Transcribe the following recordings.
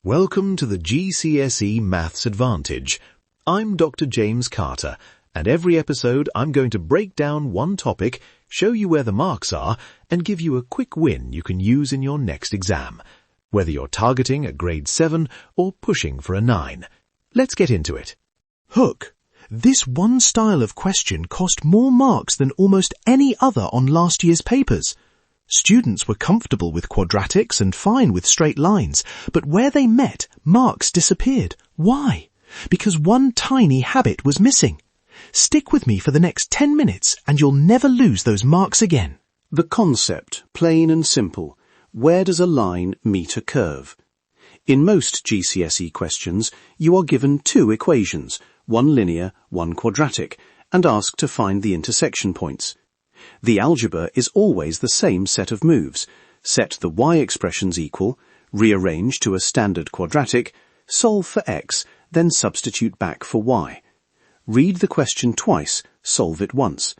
Welcome to the GCSE Maths Advantage. I'm Dr. James Carter, and every episode I'm going to break down one topic, show you where the marks are, and give you a quick win you can use in your next exam, whether you're targeting a grade 7 or pushing for a 9. Let's get into it. Hook. This one style of question cost more marks than almost any other on last year's papers. Students were comfortable with quadratics and fine with straight lines, but where they met, marks disappeared. Why? Because one tiny habit was missing. Stick with me for the next 10 minutes and you'll never lose those marks again. The concept, plain and simple. Where does a line meet a curve? In most GCSE questions, you are given two equations, one linear, one quadratic, and asked to find the intersection points. The algebra is always the same set of moves. Set the y expressions equal, rearrange to a standard quadratic, solve for x, then substitute back for y. Read the question twice, solve it once.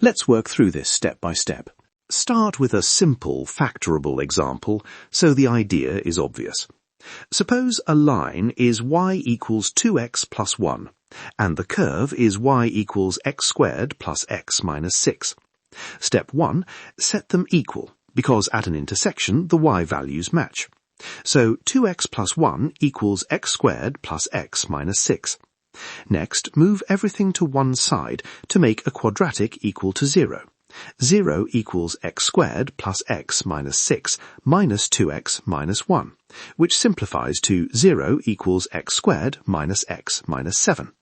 Let's work through this step by step. Start with a simple factorable example so the idea is obvious. Suppose a line is y equals 2x plus 1, and the curve is y equals x squared plus x minus 6. Step 1, set them equal, because at an intersection the y values match. So 2x plus 1 equals x squared plus x minus 6. Next, move everything to one side to make a quadratic equal to 0. 0 equals x squared plus x minus 6 minus 2x minus 1, which simplifies to 0 equals x squared minus x minus 7.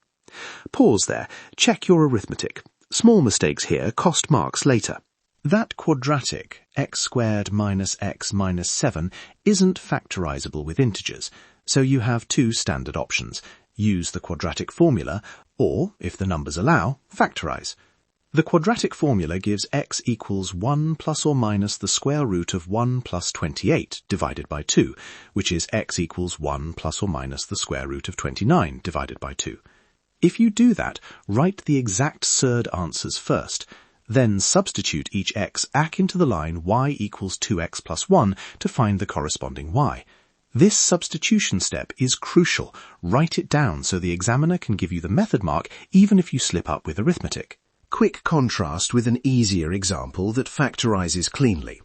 Pause there. Check your arithmetic. Small mistakes here cost marks later. That quadratic, x squared minus x minus 7, isn't factorizable with integers, so you have two standard options. Use the quadratic formula, or, if the numbers allow, factorize. The quadratic formula gives x equals 1 plus or minus the square root of 1 plus 28 divided by 2, which is x equals 1 plus or minus the square root of 29 divided by 2. If you do that, write the exact surd answers first, then substitute each x back into the line y equals 2x plus 1 to find the corresponding y. This substitution step is crucial. Write it down so the examiner can give you the method mark even if you slip up with arithmetic. Quick contrast with an easier example that factorizes cleanly.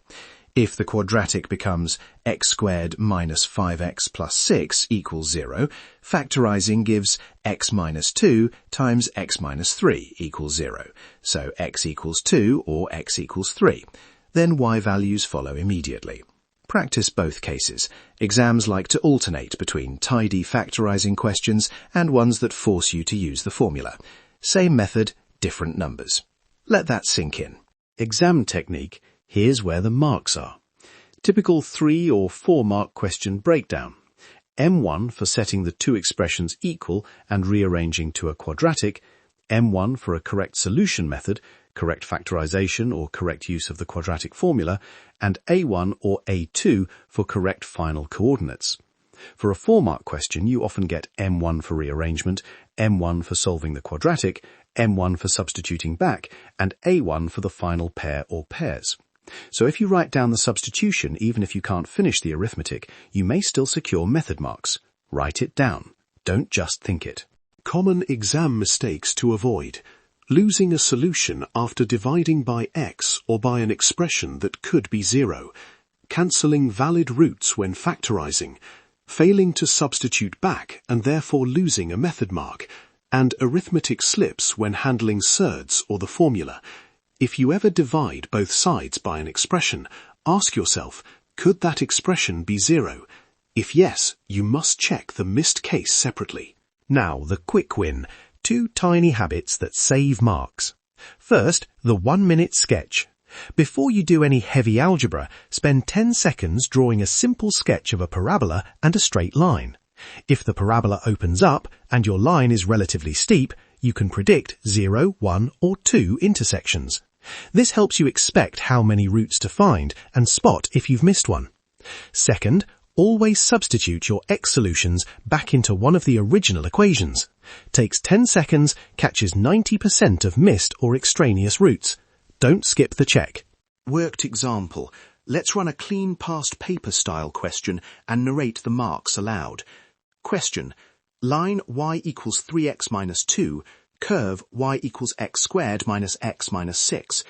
If the quadratic becomes x squared minus 5x plus 6 equals 0, factorizing gives x minus 2 times x minus 3 equals 0, so x equals 2 or x equals 3. Then y values follow immediately. Practice both cases. Exams like to alternate between tidy factorizing questions and ones that force you to use the formula. Same method, different numbers. Let that sink in. Exam technique. Here's where the marks are. Typical 3 or 4 mark question breakdown. M1 for setting the two expressions equal and rearranging to a quadratic, M1 for a correct solution method, correct factorization or correct use of the quadratic formula, and A1 or A2 for correct final coordinates. For a 4-mark question, you often get M1 for rearrangement, M1 for solving the quadratic, M1 for substituting back, and A1 for the final pair or pairs. So if you write down the substitution, even if you can't finish the arithmetic, you may still secure method marks. Write it down. Don't just think it. Common exam mistakes to avoid. Losing a solution after dividing by x or by an expression that could be 0. Cancelling valid roots when factorizing. Failing to substitute back and therefore losing a method mark. And arithmetic slips when handling surds or the formula. If you ever divide both sides by an expression, ask yourself, could that expression be 0? If yes, you must check the missed case separately. Now, the quick win. 2 tiny habits that save marks. First, the 1-minute sketch. Before you do any heavy algebra, spend 10 seconds drawing a simple sketch of a parabola and a straight line. If the parabola opens up and your line is relatively steep, you can predict 0, 1 or 2 intersections. This helps you expect how many routes to find and spot if you've missed one. Second, always substitute your x solutions back into one of the original equations. Takes 10 seconds, catches 90% of missed or extraneous routes. Don't skip the check. Worked example. Let's run a clean past paper style question and narrate the marks aloud. Question. Line y equals 3x minus 2, curve y equals x squared minus x minus 6.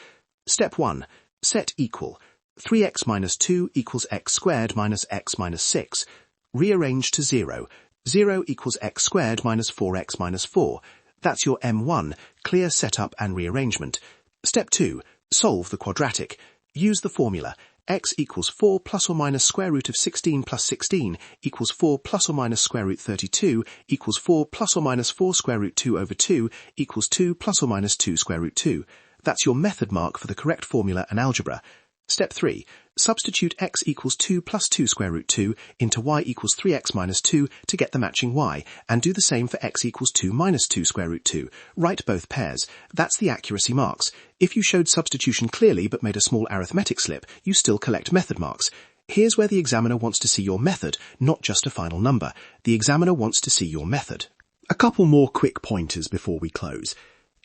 Step 1. Set equal. 3x minus 2 equals x squared minus x minus 6. Rearrange to 0. 0 equals x squared minus 4x minus 4. That's your M1, clear setup and rearrangement. Step 2. Solve the quadratic. Use the formula. X equals 4 plus or minus square root of 16 plus 16 equals 4 plus or minus square root 32 equals 4 plus or minus 4 square root 2 over 2 equals 2 plus or minus 2 square root 2. That's your method mark for the correct formula and algebra. Step 3. Substitute x equals 2 plus 2 square root 2 into y equals 3x minus 2 to get the matching y, and do the same for x equals 2 minus 2 square root 2. Write both pairs. That's the accuracy marks. If you showed substitution clearly but made a small arithmetic slip, you still collect method marks. Here's where the examiner wants to see your method, not just a final number. The examiner wants to see your method. A couple more quick pointers before we close.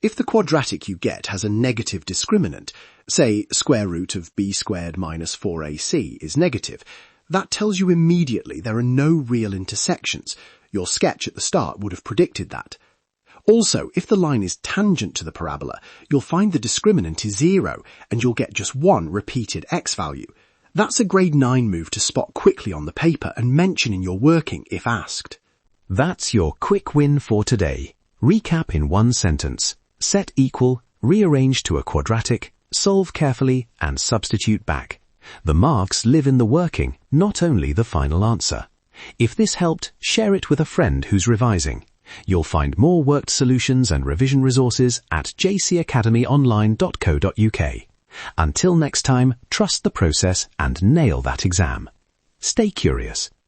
If the quadratic you get has a negative discriminant, say square root of b squared minus 4ac is negative, that tells you immediately there are no real intersections. Your sketch at the start would have predicted that. Also, if the line is tangent to the parabola, you'll find the discriminant is 0 and you'll get just one repeated x value. That's a grade 9 move to spot quickly on the paper and mention in your working if asked. That's your quick win for today. Recap in one sentence. Set equal, rearrange to a quadratic, solve carefully, and substitute back. The marks live in the working, not only the final answer. If this helped, share it with a friend who's revising. You'll find more worked solutions and revision resources at jcacademyonline.co.uk. Until next time, trust the process and nail that exam. Stay curious.